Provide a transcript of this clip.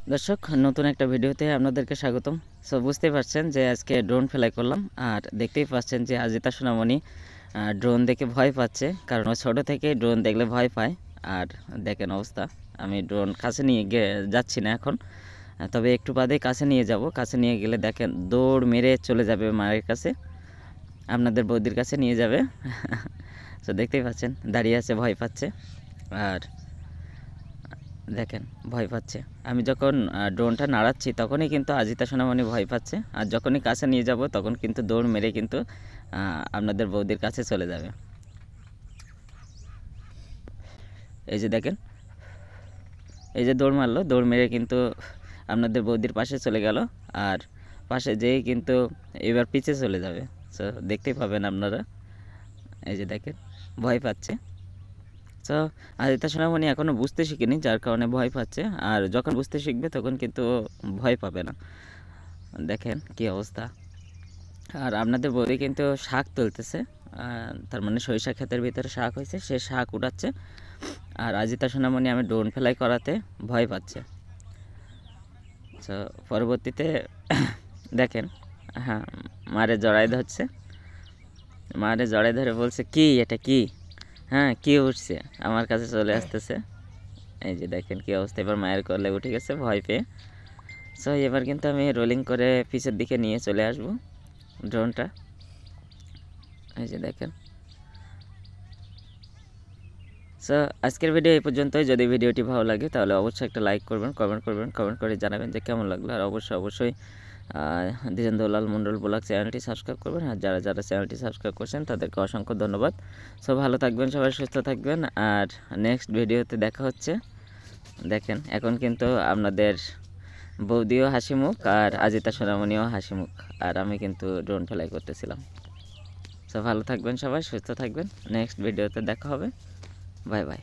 দর্শক, নতুন একটা ভিডিওতে আপনাদেরকে স্বাগতম। সো বুঝতেই পারছেন যে আজকে ড্রোন ফ্লাই করলাম, আর দেখতেই পাচ্ছেন যে আজিতা সোনামণি ড্রোন দেখে ভয় পাচ্ছে, কারণ ও ছোটো থেকে ড্রোন দেখলে ভয় পায়। আর দেখেন অবস্থা, আমি ড্রোন কাছে নিয়ে যাচ্ছি না এখন, তবে একটু বাদে কাছে নিয়ে যাব। কাছে নিয়ে গেলে দেখেন দৌড় মেরে চলে যাবে মায়ের কাছে, আপনাদের বৌদির কাছে নিয়ে যাবে। সো দেখতেই পাচ্ছেন দাঁড়িয়ে আছে, ভয় পাচ্ছে। আর দেখেন ভয় পাচ্ছে। আমি যখন ড্রোনটা নাড়াচ্ছি তখনই কিন্তু আজিতা সোনামণি ভয় পাচ্ছে, আর যখনই কাছে নিয়ে যাব তখন কিন্তু দৌড় মেরে কিন্তু আপনাদের বৌদির কাছে চলে যাবে। এই যে দেখেন, এই যে দৌড় মারলো, দৌড় মেরে কিন্তু আপনাদের বৌদির পাশে চলে গেল, আর পাশে যেই কিন্তু এবার পিছে চলে যাবে। সো দেখতেই পাবেন আপনারা, এই যে দেখেন ভয় পাচ্ছে। তো আজিতা সোনামণি এখনও বুঝতে শিখিনি, যার কারণে ভয় পাচ্ছে। আর যখন বুঝতে শিখবে তখন কিন্তু ভয় পাবে না। দেখেন কি অবস্থা। আর আপনাদের বৌদি কিন্তু শাক তুলতেছে, তার মানে সরিষা ক্ষেতের ভিতরে শাক হয়েছে, সে শাক উঠাচ্ছে। আর আজিতা সোনামণি আমি ড্রোন ফ্লাই করাতে ভয় পাচ্ছে। তো পরবর্তীতে দেখেন, হ্যাঁ, মারে জড়াই ধরছে, মারে জড়াই ধরে বলছে কি এটা কি, হ্যাঁ কি উঠছে, আমার কাছে চলে আসতেছে। এই যে দেখেন কি অবস্থা, এবার মায়ের কোলে উঠে গেছে ভয় পেয়ে। সো এবার কিন্তু আমি রোলিং করে পিছের দিকে নিয়ে চলে আসব ড্রোনটা। এই যে দেখেন। সো আজকের ভিডিও এই পর্যন্তই। যদি ভিডিওটি ভালো লাগে তাহলে অবশ্যই একটা লাইক করবেন, কমেন্ট করবেন, কমেন্ট করে জানাবেন যে কেমন লাগলো। আর অবশ্যই দ্বিজেন্দ্রলাল মণ্ডল ব্লগ চ্যানেলটি সাবস্ক্রাইব করবেন। আর যারা চ্যানেলটি সাবস্ক্রাইব করছেন তাদেরকে অসংখ্য ধন্যবাদ। সো ভালো থাকবেন, সবাই সুস্থ থাকবেন, আর নেক্সট ভিডিওতে দেখা হচ্ছে। দেখেন এখন কিন্তু আপনাদের বৌদিও হাসি মুখ, আর আজিতা সোনামণিও হাসি মুখ, আর আমি কিন্তু ড্রোন ফ্লাই করতেছিলাম। সো ভালো থাকবেন, সবাই সুস্থ থাকবেন, নেক্সট ভিডিওতে দেখা হবে। Bye bye.